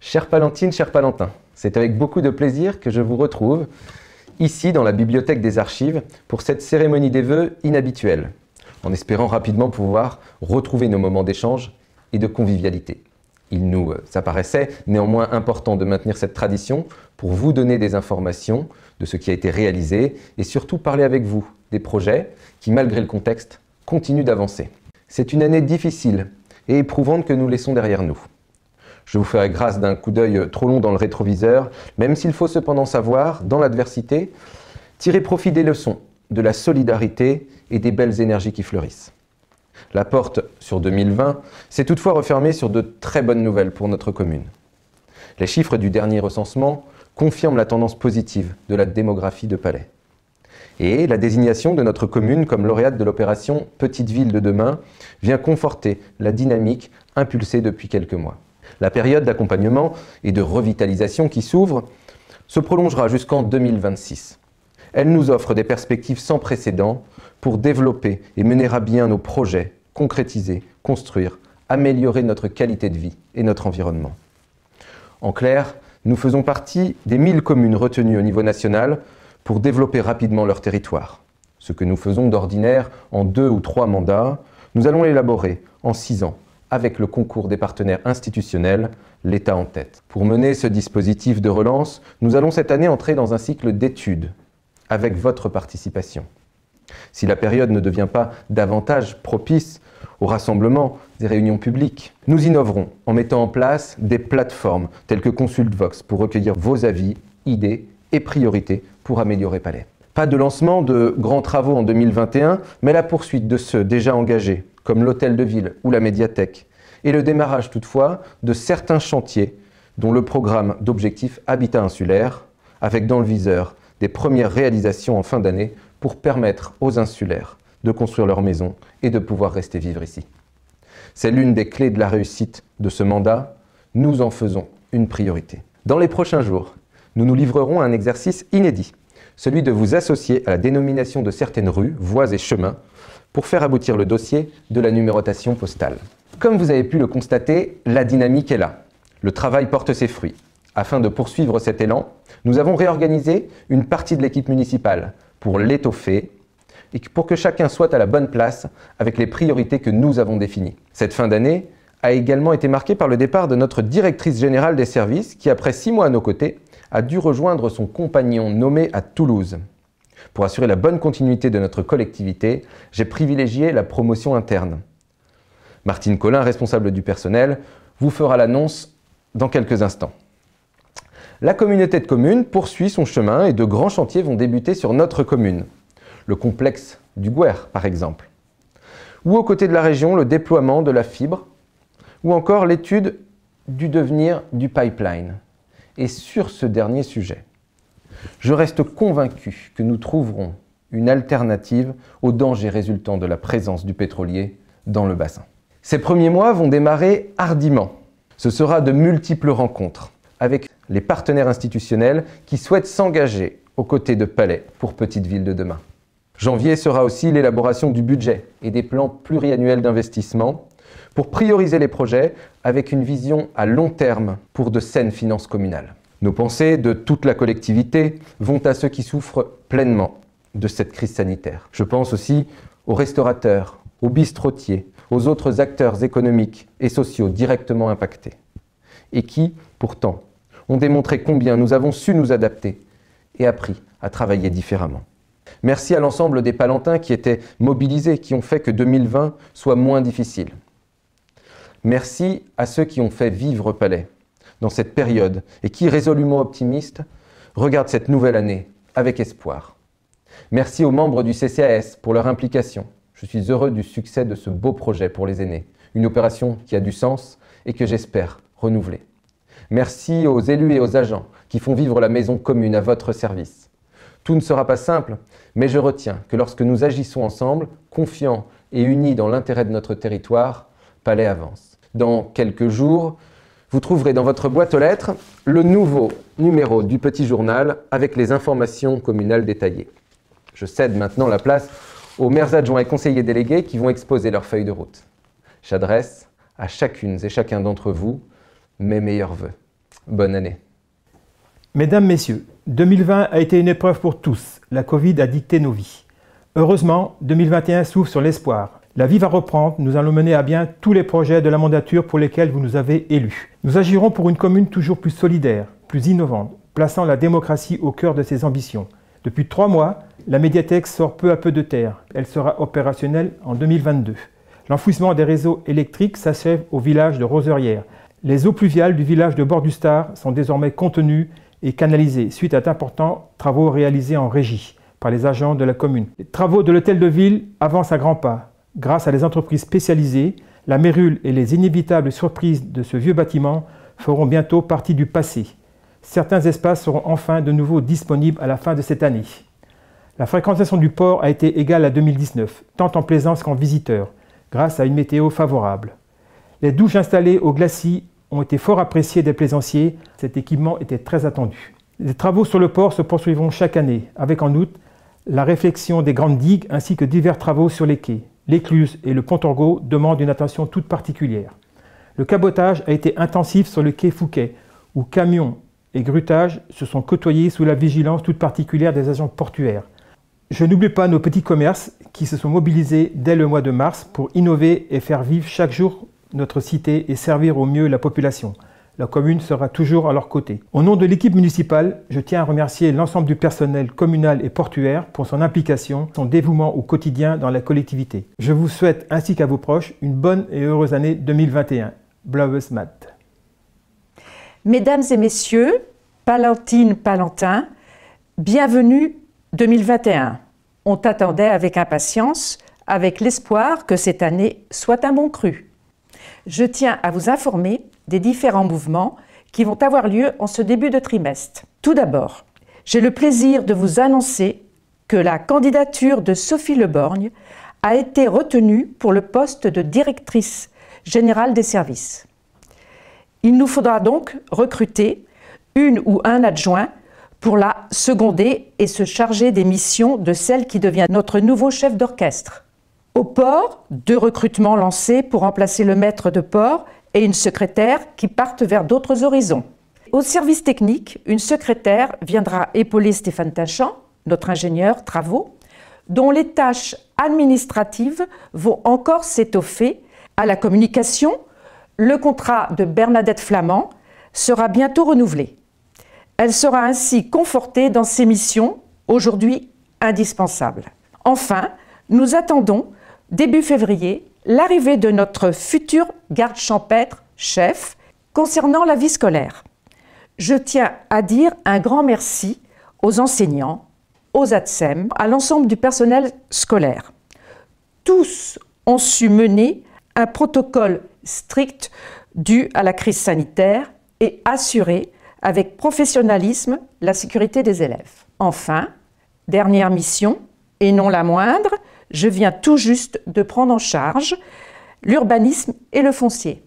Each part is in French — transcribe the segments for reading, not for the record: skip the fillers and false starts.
Chère Palantine, cher Palantin, c'est avec beaucoup de plaisir que je vous retrouve ici dans la bibliothèque des archives pour cette cérémonie des vœux inhabituelle, en espérant rapidement pouvoir retrouver nos moments d'échange et de convivialité. Il nous apparaissait néanmoins important de maintenir cette tradition pour vous donner des informations de ce qui a été réalisé et surtout parler avec vous des projets qui, malgré le contexte, continuent d'avancer. C'est une année difficile et éprouvante que nous laissons derrière nous. Je vous ferai grâce d'un coup d'œil trop long dans le rétroviseur, même s'il faut cependant savoir, dans l'adversité, tirer profit des leçons, de la solidarité et des belles énergies qui fleurissent. La porte sur 2020 s'est toutefois refermée sur de très bonnes nouvelles pour notre commune. Les chiffres du dernier recensement confirment la tendance positive de la démographie de Palais. Et la désignation de notre commune comme lauréate de l'opération Petite Ville de demain vient conforter la dynamique impulsée depuis quelques mois. La période d'accompagnement et de revitalisation qui s'ouvre se prolongera jusqu'en 2026. Elle nous offre des perspectives sans précédent pour développer et mener à bien nos projets, concrétiser, construire, améliorer notre qualité de vie et notre environnement. En clair, nous faisons partie des 1000 communes retenues au niveau national pour développer rapidement leur territoire. Ce que nous faisons d'ordinaire en 2 ou 3 mandats, nous allons l'élaborer en 6 ans, avec le concours des partenaires institutionnels, l'État en tête. Pour mener ce dispositif de relance, nous allons cette année entrer dans un cycle d'études, avec votre participation. Si la période ne devient pas davantage propice au rassemblement des réunions publiques, nous innoverons en mettant en place des plateformes telles que ConsultVox pour recueillir vos avis, idées et priorités pour améliorer Palais. Pas de lancement de grands travaux en 2021, mais la poursuite de ceux déjà engagés, comme l'hôtel de ville ou la médiathèque, et le démarrage toutefois de certains chantiers, dont le programme d'objectifs Habitat insulaire, avec dans le viseur des premières réalisations en fin d'année pour permettre aux insulaires de construire leur maison et de pouvoir rester vivre ici. C'est l'une des clés de la réussite de ce mandat, nous en faisons une priorité. Dans les prochains jours, nous nous livrerons à un exercice inédit, celui de vous associer à la dénomination de certaines rues, voies et chemins pour faire aboutir le dossier de la numérotation postale. Comme vous avez pu le constater, la dynamique est là. Le travail porte ses fruits. Afin de poursuivre cet élan, nous avons réorganisé une partie de l'équipe municipale pour l'étoffer et pour que chacun soit à la bonne place avec les priorités que nous avons définies. Cette fin d'année a également été marquée par le départ de notre directrice générale des services qui, après 6 mois à nos côtés, a dû rejoindre son compagnon nommé à Toulouse. Pour assurer la bonne continuité de notre collectivité, j'ai privilégié la promotion interne. Martine Collin, responsable du personnel, vous fera l'annonce dans quelques instants. La communauté de communes poursuit son chemin et de grands chantiers vont débuter sur notre commune. Le complexe du Gouer, par exemple. Ou aux côtés de la région, le déploiement de la fibre, ou encore l'étude du devenir du pipeline. Et sur ce dernier sujet, je reste convaincu que nous trouverons une alternative aux dangers résultant de la présence du pétrolier dans le bassin. Ces premiers mois vont démarrer hardiment. Ce sera de multiples rencontres avec les partenaires institutionnels qui souhaitent s'engager aux côtés de Palais pour Petite Ville de demain. Janvier sera aussi l'élaboration du budget et des plans pluriannuels d'investissement pour prioriser les projets avec une vision à long terme pour de saines finances communales. Nos pensées de toute la collectivité vont à ceux qui souffrent pleinement de cette crise sanitaire. Je pense aussi aux restaurateurs, aux bistrotiers, aux autres acteurs économiques et sociaux directement impactés et qui, pourtant, ont démontré combien nous avons su nous adapter et appris à travailler différemment. Merci à l'ensemble des Palantins qui étaient mobilisés, qui ont fait que 2020 soit moins difficile. Merci à ceux qui ont fait vivre Palais dans cette période et qui, résolument optimistes, regardent cette nouvelle année avec espoir. Merci aux membres du CCAS pour leur implication. Je suis heureux du succès de ce beau projet pour les aînés, une opération qui a du sens et que j'espère renouveler. Merci aux élus et aux agents qui font vivre la maison commune à votre service. Tout ne sera pas simple, mais je retiens que lorsque nous agissons ensemble, confiants et unis dans l'intérêt de notre territoire, Palais avance. Dans quelques jours, vous trouverez dans votre boîte aux lettres le nouveau numéro du Petit Journal avec les informations communales détaillées. Je cède maintenant la place aux maires adjoints et conseillers délégués qui vont exposer leur feuille de route. J'adresse à chacune et chacun d'entre vous mes meilleurs vœux. Bonne année. Mesdames, Messieurs, 2020 a été une épreuve pour tous. La Covid a dicté nos vies. Heureusement, 2021 s'ouvre sur l'espoir. La vie va reprendre, nous allons mener à bien tous les projets de la mandature pour lesquels vous nous avez élus. Nous agirons pour une commune toujours plus solidaire, plus innovante, plaçant la démocratie au cœur de ses ambitions. Depuis 3 mois, la médiathèque sort peu à peu de terre. Elle sera opérationnelle en 2022. L'enfouissement des réseaux électriques s'achève au village de Roserières. Les eaux pluviales du village de Bordustar sont désormais contenues et canalisées suite à d'importants travaux réalisés en régie par les agents de la commune. Les travaux de l'hôtel de ville avancent à grands pas. Grâce à des entreprises spécialisées, la mérule et les inévitables surprises de ce vieux bâtiment feront bientôt partie du passé. Certains espaces seront enfin de nouveau disponibles à la fin de cette année. La fréquentation du port a été égale à 2019, tant en plaisance qu'en visiteurs, grâce à une météo favorable. Les douches installées au glacis ont été fort appréciées des plaisanciers. Cet équipement était très attendu. Les travaux sur le port se poursuivront chaque année, avec en outre la réflexion des grandes digues ainsi que divers travaux sur les quais. L'écluse et le pont-Torgo demandent une attention toute particulière. Le cabotage a été intensif sur le quai Fouquet, où camions et grutages se sont côtoyés sous la vigilance toute particulière des agents portuaires. Je n'oublie pas nos petits commerces qui se sont mobilisés dès le mois de mars pour innover et faire vivre chaque jour notre cité et servir au mieux la population. La commune sera toujours à leur côté. Au nom de l'équipe municipale, je tiens à remercier l'ensemble du personnel communal et portuaire pour son implication, son dévouement au quotidien dans la collectivité. Je vous souhaite, ainsi qu'à vos proches, une bonne et heureuse année 2021. Blaues Matt. Mesdames et messieurs, Palantine, Palantin, bienvenue 2021. On t'attendait avec impatience, avec l'espoir que cette année soit un bon cru. Je tiens à vous informer des différents mouvements qui vont avoir lieu en ce début de trimestre. Tout d'abord, j'ai le plaisir de vous annoncer que la candidature de Sophie Leborgne a été retenue pour le poste de directrice générale des services. Il nous faudra donc recruter une ou un adjoint pour la seconder et se charger des missions de celle qui devient notre nouveau chef d'orchestre. Au port, 2 recrutements lancés pour remplacer le maître de port et une secrétaire qui partent vers d'autres horizons. Au service technique, une secrétaire viendra épauler Stéphane Tachant, notre ingénieur travaux, dont les tâches administratives vont encore s'étoffer. À la communication, le contrat de Bernadette Flamand sera bientôt renouvelé. Elle sera ainsi confortée dans ses missions, aujourd'hui indispensables. Enfin, nous attendons, début février, l'arrivée de notre futur garde champêtre chef concernant la vie scolaire. Je tiens à dire un grand merci aux enseignants, aux ATSEM, à l'ensemble du personnel scolaire. Tous ont su mener un protocole strict dû à la crise sanitaire et assurer avec professionnalisme la sécurité des élèves. Enfin, dernière mission, et non la moindre, je viens tout juste de prendre en charge l'urbanisme et le foncier.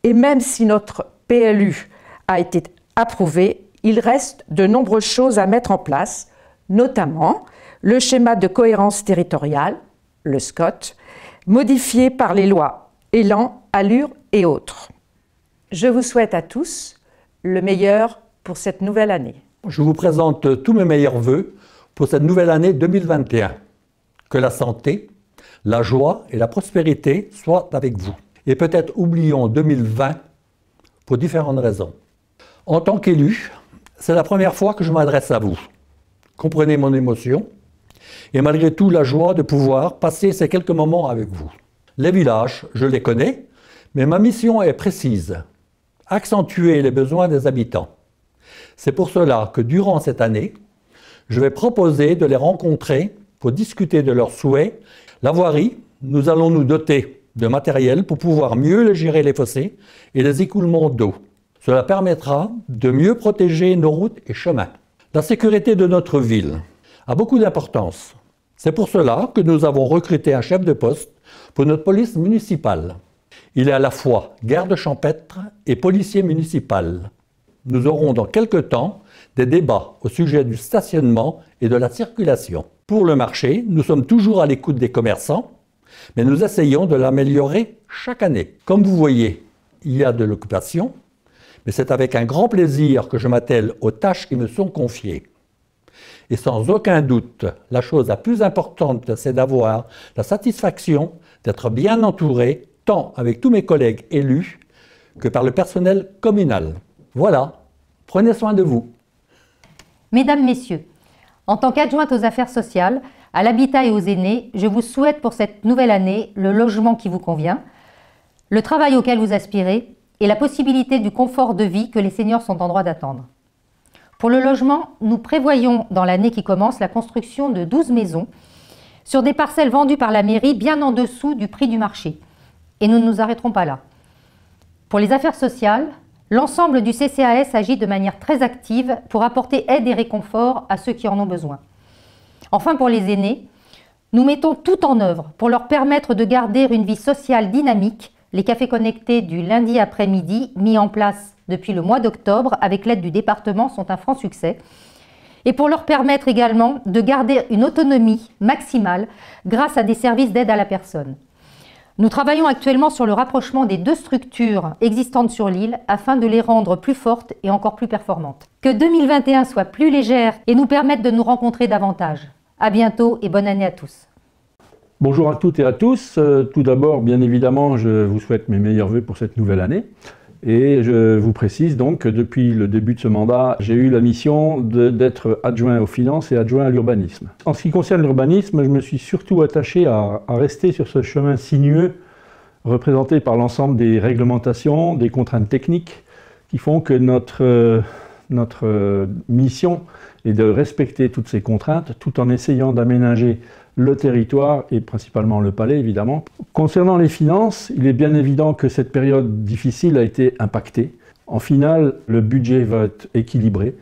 Et même si notre PLU a été approuvé, il reste de nombreuses choses à mettre en place, notamment le schéma de cohérence territoriale, le SCOT, modifié par les lois Élan, Allure et autres. Je vous souhaite à tous le meilleur pour cette nouvelle année. Je vous présente tous mes meilleurs vœux pour cette nouvelle année 2021. Que la santé, la joie et la prospérité soient avec vous. Et peut-être oublions 2020 pour différentes raisons. En tant qu'élu, c'est la première fois que je m'adresse à vous. Comprenez mon émotion et malgré tout la joie de pouvoir passer ces quelques moments avec vous. Les villages, je les connais, mais ma mission est précise. Accentuer les besoins des habitants. C'est pour cela que durant cette année, je vais proposer de les rencontrer pour discuter de leurs souhaits. La voirie, nous allons nous doter de matériel pour pouvoir mieux gérer les fossés et les écoulements d'eau. Cela permettra de mieux protéger nos routes et chemins. La sécurité de notre ville a beaucoup d'importance. C'est pour cela que nous avons recruté un chef de poste pour notre police municipale. Il est à la fois garde champêtre et policier municipal. Nous aurons dans quelques temps des débats au sujet du stationnement et de la circulation. Pour le marché, nous sommes toujours à l'écoute des commerçants, mais nous essayons de l'améliorer chaque année. Comme vous voyez, il y a de l'occupation, Mais c'est avec un grand plaisir que je m'attelle aux tâches qui me sont confiées. Et sans aucun doute, la chose la plus importante, c'est d'avoir la satisfaction d'être bien entouré, tant avec tous mes collègues élus que par le personnel communal. Voilà, prenez soin de vous. Mesdames, Messieurs, en tant qu'adjointe aux affaires sociales, à l'habitat et aux aînés, je vous souhaite pour cette nouvelle année le logement qui vous convient, le travail auquel vous aspirez et la possibilité du confort de vie que les seniors sont en droit d'attendre. Pour le logement, nous prévoyons dans l'année qui commence la construction de 12 maisons sur des parcelles vendues par la mairie bien en dessous du prix du marché. Et nous ne nous arrêterons pas là. Pour les affaires sociales, l'ensemble du CCAS agit de manière très active pour apporter aide et réconfort à ceux qui en ont besoin. Enfin, pour les aînés, nous mettons tout en œuvre pour leur permettre de garder une vie sociale dynamique. Les cafés connectés du lundi après-midi, mis en place depuis le mois d'octobre avec l'aide du département, sont un franc succès. Et pour leur permettre également de garder une autonomie maximale grâce à des services d'aide à la personne. Nous travaillons actuellement sur le rapprochement des 2 structures existantes sur l'île afin de les rendre plus fortes et encore plus performantes. Que 2021 soit plus légère et nous permette de nous rencontrer davantage. À bientôt et bonne année à tous. Bonjour à toutes et à tous. Tout d'abord, bien évidemment, je vous souhaite mes meilleurs vœux pour cette nouvelle année. Et je vous précise donc que depuis le début de ce mandat, j'ai eu la mission d'être adjoint aux finances et adjoint à l'urbanisme. En ce qui concerne l'urbanisme, je me suis surtout attaché à rester sur ce chemin sinueux représenté par l'ensemble des réglementations, des contraintes techniques qui font que notre mission est de respecter toutes ces contraintes tout en essayant d'aménager le territoire et principalement le palais évidemment. Concernant les finances, il est bien évident que cette période difficile a été impactée. En finale, le budget va être équilibré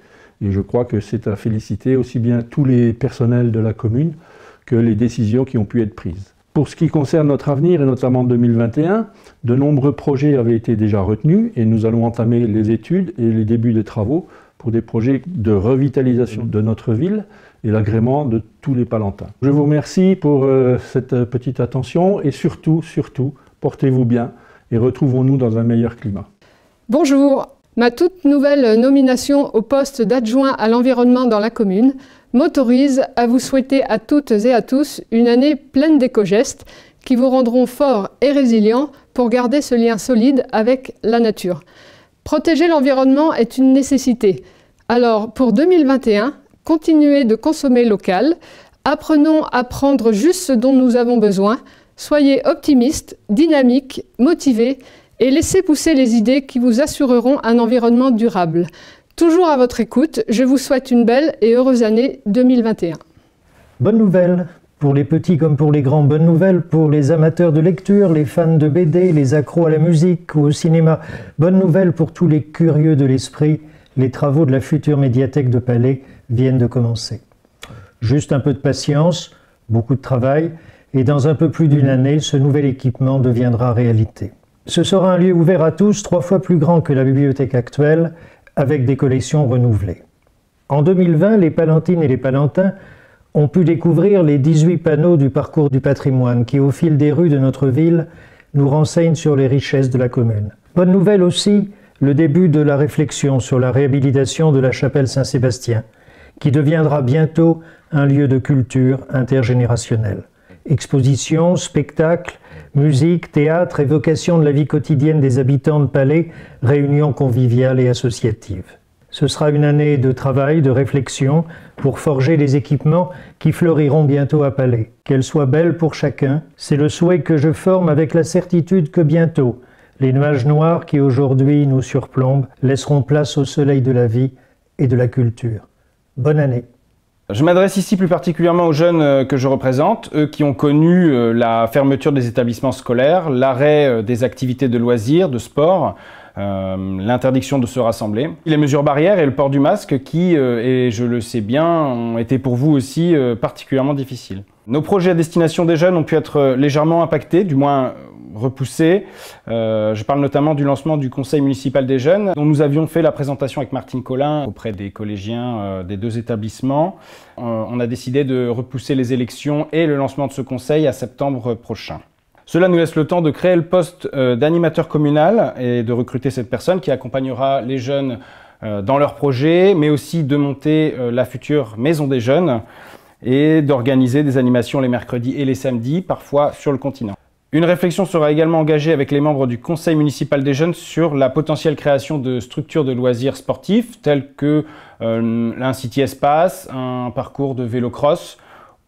et je crois que c'est à féliciter aussi bien tous les personnels de la commune que les décisions qui ont pu être prises. Pour ce qui concerne notre avenir et notamment 2021, de nombreux projets avaient été déjà retenus et nous allons entamer les études et les débuts des travaux pour des projets de revitalisation de notre ville et l'agrément de tous les Palentins. Je vous remercie pour cette petite attention et surtout, portez-vous bien et retrouvons-nous dans un meilleur climat. Bonjour, ma toute nouvelle nomination au poste d'adjoint à l'environnement dans la commune m'autorise à vous souhaiter à toutes et à tous une année pleine d'éco-gestes qui vous rendront forts et résilients pour garder ce lien solide avec la nature. Protéger l'environnement est une nécessité. Alors, pour 2021, continuez de consommer local, apprenons à prendre juste ce dont nous avons besoin, soyez optimistes, dynamiques, motivés et laissez pousser les idées qui vous assureront un environnement durable. Toujours à votre écoute, je vous souhaite une belle et heureuse année 2021. Bonne nouvelle, pour les petits comme pour les grands, bonne nouvelle pour les amateurs de lecture, les fans de BD, les accros à la musique ou au cinéma. Bonne nouvelle pour tous les curieux de l'esprit, les travaux de la future médiathèque de Palais viennent de commencer. Juste un peu de patience, beaucoup de travail, et dans un peu plus d'une année, ce nouvel équipement deviendra réalité. Ce sera un lieu ouvert à tous, 3 fois plus grand que la bibliothèque actuelle, avec des collections renouvelées. En 2020, les Palentines et les Palentins ont pu découvrir les 18 panneaux du parcours du patrimoine qui, au fil des rues de notre ville, nous renseignent sur les richesses de la commune. Bonne nouvelle aussi, le début de la réflexion sur la réhabilitation de la chapelle Saint-Sébastien, qui deviendra bientôt un lieu de culture intergénérationnelle. Expositions, spectacles, musique, théâtre, évocation de la vie quotidienne des habitants de Palais, réunions conviviales et associatives. Ce sera une année de travail, de réflexion, pour forger les équipements qui fleuriront bientôt à Palais. Qu'elles soient belles pour chacun, c'est le souhait que je forme avec la certitude que bientôt, les nuages noirs qui aujourd'hui nous surplombent laisseront place au soleil de la vie et de la culture. Bonne année. Je m'adresse ici plus particulièrement aux jeunes que je représente, eux qui ont connu la fermeture des établissements scolaires, l'arrêt des activités de loisirs, de sport, l'interdiction de se rassembler, les mesures barrières et le port du masque qui, et je le sais bien, ont été pour vous aussi particulièrement difficiles. Nos projets à destination des jeunes ont pu être légèrement impactés, du moins repoussés. Je parle notamment du lancement du Conseil municipal des jeunes, dont nous avions fait la présentation avec Martine Collin auprès des collégiens des 2 établissements. On a décidé de repousser les élections et le lancement de ce conseil à septembre prochain. Cela nous laisse le temps de créer le poste d'animateur communal et de recruter cette personne qui accompagnera les jeunes dans leurs projets, mais aussi de monter la future maison des jeunes et d'organiser des animations les mercredis et les samedis, parfois sur le continent. Une réflexion sera également engagée avec les membres du conseil municipal des jeunes sur la potentielle création de structures de loisirs sportifs telles que un City Espace, un parcours de vélo-cross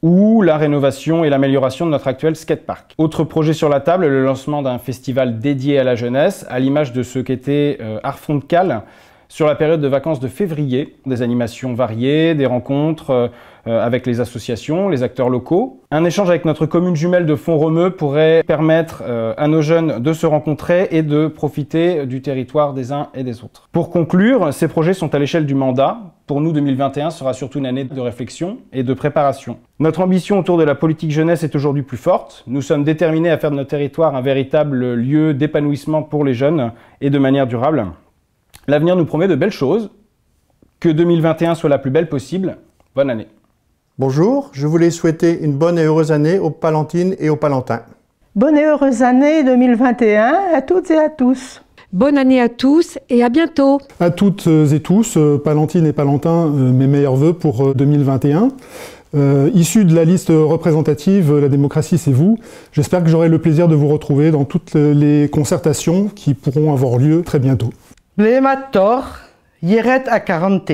ou la rénovation et l'amélioration de notre actuel skatepark. Autre projet sur la table, le lancement d'un festival dédié à la jeunesse, à l'image de ce qu'était Arfond de Cale, sur la période de vacances de février, des animations variées, des rencontres avec les associations, les acteurs locaux. Un échange avec notre commune jumelle de Font-Romeu pourrait permettre à nos jeunes de se rencontrer et de profiter du territoire des uns et des autres. Pour conclure, ces projets sont à l'échelle du mandat. Pour nous, 2021 sera surtout une année de réflexion et de préparation. Notre ambition autour de la politique jeunesse est aujourd'hui plus forte. Nous sommes déterminés à faire de notre territoire un véritable lieu d'épanouissement pour les jeunes et de manière durable. L'avenir nous promet de belles choses. Que 2021 soit la plus belle possible. Bonne année. Bonjour, je voulais souhaiter une bonne et heureuse année aux Palentines et aux Palentins. Bonne et heureuse année 2021 à toutes et à tous. Bonne année à tous et à bientôt. À toutes et tous, Palentines et Palentins, mes meilleurs vœux pour 2021. Issus de la liste représentative La démocratie c'est vous, j'espère que j'aurai le plaisir de vous retrouver dans toutes les concertations qui pourront avoir lieu très bientôt. Blemator, Yeret à 40.